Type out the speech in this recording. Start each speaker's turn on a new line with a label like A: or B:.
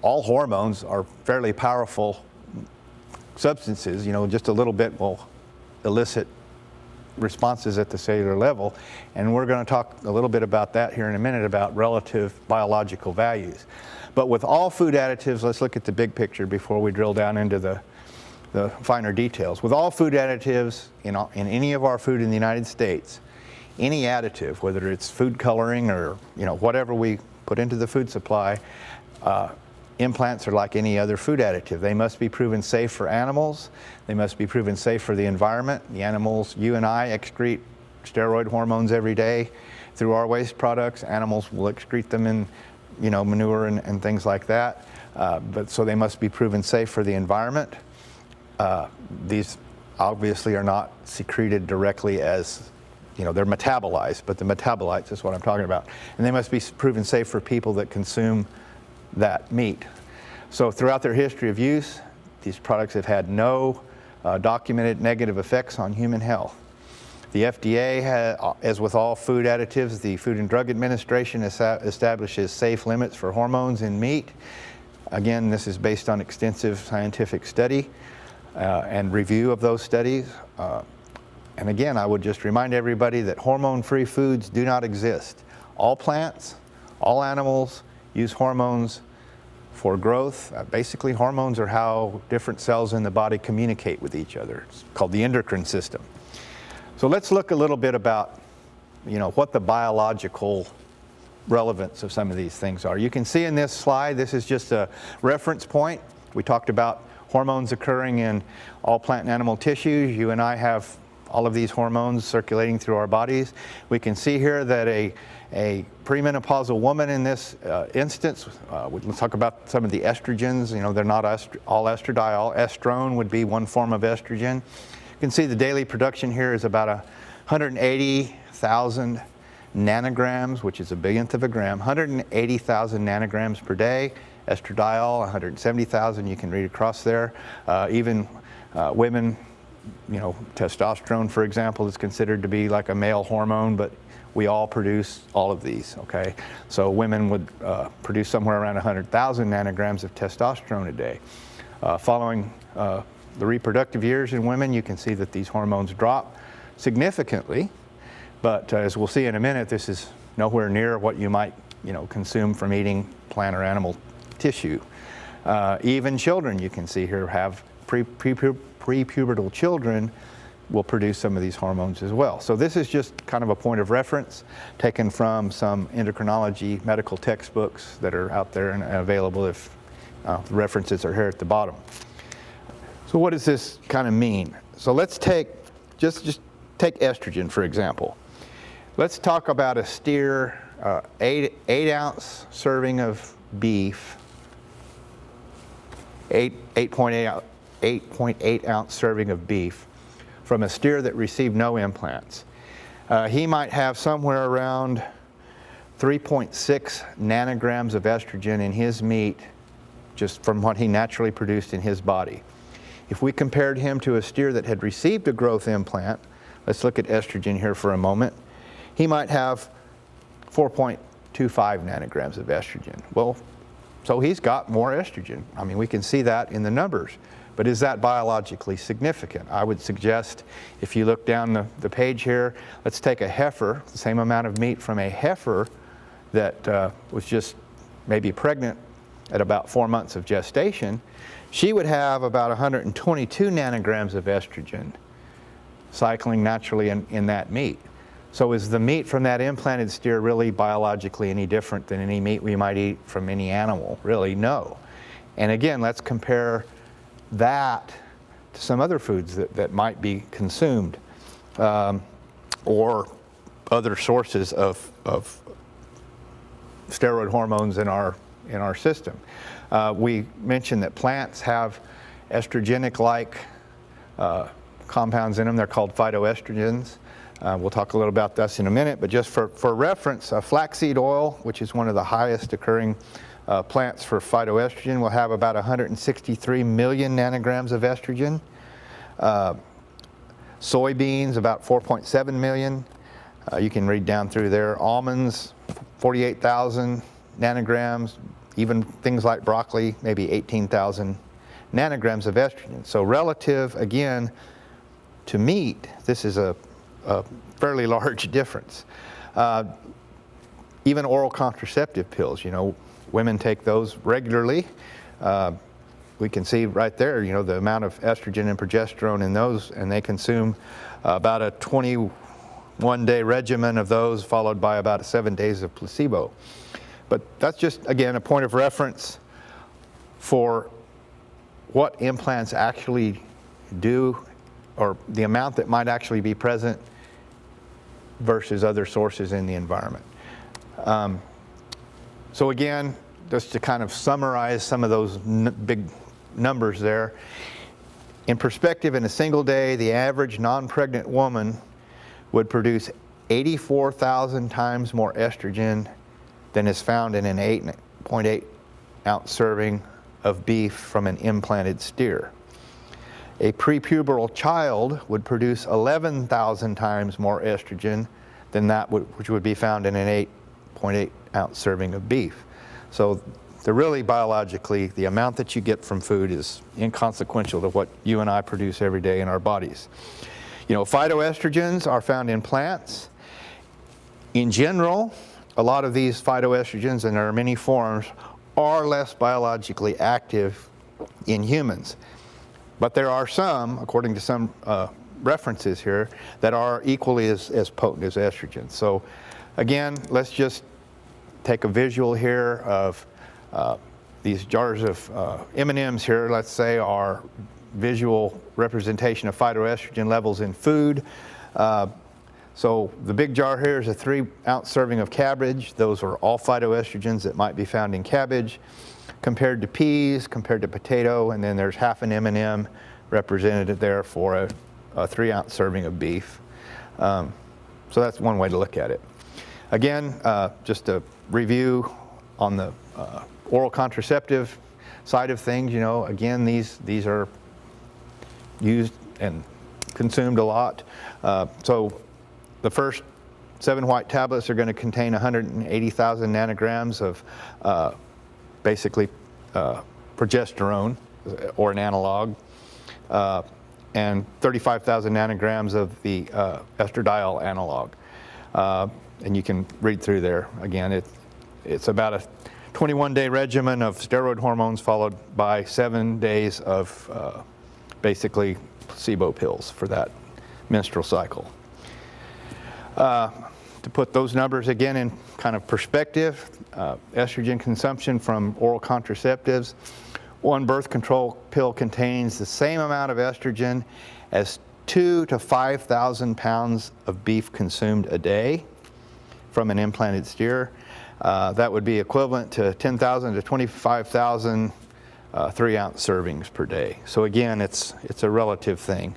A: All hormones are fairly powerful substances. You know, just a little bit will elicit responses at the cellular level, and we're going to talk a little bit about that here in a minute, about relative biological values. But with all food additives, let's look at the big picture before we drill down into the finer details. With all food additives in any of our food in the United States, any additive, whether it's food coloring or whatever we put into the food supply, implants are like any other food additive. They must be proven safe for animals. They must be proven safe for the environment. The animals, you and I, excrete steroid hormones every day through our waste products. Animals will excrete them in manure and things like that. So they must be proven safe for the environment. These obviously are not secreted directly as, they're metabolized, but the metabolites is what I'm talking about. And they must be proven safe for people that consume that meat. So throughout their history of use, these products have had no documented negative effects on human health. The FDA, as with all food additives, the Food and Drug Administration establishes safe limits for hormones in meat. Again, this is based on extensive scientific study and review of those studies. And again, I would just remind everybody that hormone-free foods do not exist. All plants, all animals use hormones for growth. Basically, hormones are how different cells in the body communicate with each other. It's called the endocrine system. So let's look a little bit about, what the biological relevance of some of these things are. You can see in this slide, this is just a reference point. We talked about hormones occurring in all plant and animal tissues. You and I have all of these hormones circulating through our bodies. We can see here that a premenopausal woman in this instance, let's talk about some of the estrogens. They're not all estradiol. Estrone would be one form of estrogen. You can see the daily production here is about 180,000 nanograms, which is a billionth of a gram, 180,000 nanograms per day. Estradiol, 170,000, you can read across there. Even women, testosterone, for example, is considered to be like a male hormone, but we all produce all of these, okay? So women would produce somewhere around 100,000 nanograms of testosterone a day. Following the reproductive years in women, you can see that these hormones drop significantly, but as we'll see in a minute, this is nowhere near what you might, consume from eating plant or animal tissue. Even children, you can see here, have prepubertal children will produce some of these hormones as well. So this is just kind of a point of reference taken from some endocrinology medical textbooks that are out there and available. If the references are here at the bottom. So what does this kind of mean? So let's take, just take estrogen, for example. Let's talk about a steer, 8-ounce serving of beef, 8.8 ounce serving of beef from a steer that received no implants. He might have somewhere around 3.6 nanograms of estrogen in his meat, just from what he naturally produced in his body. If we compared him to a steer that had received a growth implant, let's look at estrogen here for a moment, he might have 4.25 nanograms of estrogen. Well, so he's got more estrogen. I mean, we can see that in the numbers. But is that biologically significant? I would suggest, if you look down the page here, let's take a heifer, the same amount of meat from a heifer that was just maybe pregnant at about 4 months of gestation. She would have about 122 nanograms of estrogen cycling naturally in that meat. So is the meat from that implanted steer really biologically any different than any meat we might eat from any animal? Really, no. And again, let's compare that to some other foods that might be consumed or other sources of steroid hormones in our system. We mentioned that plants have estrogenic-like compounds in them. They're called phytoestrogens. We'll talk a little about this in a minute, but just for reference, flaxseed oil, which is one of the highest occurring plants for phytoestrogen, will have about 163 million nanograms of estrogen. Soybeans, about 4.7 million. You can read down through there. Almonds, 48,000 nanograms. even things like broccoli, maybe 18,000 nanograms of estrogen. So relative, again, to meat, this is a fairly large difference. Even oral contraceptive pills, women take those regularly. We can see right there, the amount of estrogen and progesterone in those, and they consume about a 21-day regimen of those, followed by about 7 days of placebo. But that's just, again, a point of reference for what implants actually do, or the amount that might actually be present versus other sources in the environment. So again, just to kind of summarize some of those big numbers there, in perspective, in a single day, the average non-pregnant woman would produce 84,000 times more estrogen than is found in an 8.8 ounce serving of beef from an implanted steer. A prepubertal child would produce 11,000 times more estrogen than that which would be found in an 8.8 ounce serving of beef. So really, biologically, the amount that you get from food is inconsequential to what you and I produce every day in our bodies. Phytoestrogens are found in plants. In general, a lot of these phytoestrogens, and there are many forms, are less biologically active in humans. But there are some, according to some references here, that are equally as potent as estrogen. So again, let's just take a visual here of these jars of M&Ms here, let's say, are visual representation of phytoestrogen levels in food. So the big jar here is a 3 ounce serving of cabbage. Those are all phytoestrogens that might be found in cabbage, compared to peas, compared to potato, and then there's half an M&M represented there for a 3 ounce serving of beef. So that's one way to look at it. Again, just a review on the oral contraceptive side of things. Again, these are used and consumed a lot. So the first 7 white tablets are going to contain 180,000 nanograms of basically progesterone, or an analog, and 35,000 nanograms of the estradiol analog. And you can read through there. Again, it's about a 21-day regimen of steroid hormones followed by 7 days of basically placebo pills for that menstrual cycle. To put those numbers again in kind of perspective, estrogen consumption from oral contraceptives, one birth control pill contains the same amount of estrogen as 2,000 to 5,000 pounds of beef consumed a day from an implanted steer. That would be equivalent to 10,000 to 25,000 3 ounce servings per day. So again, it's a relative thing.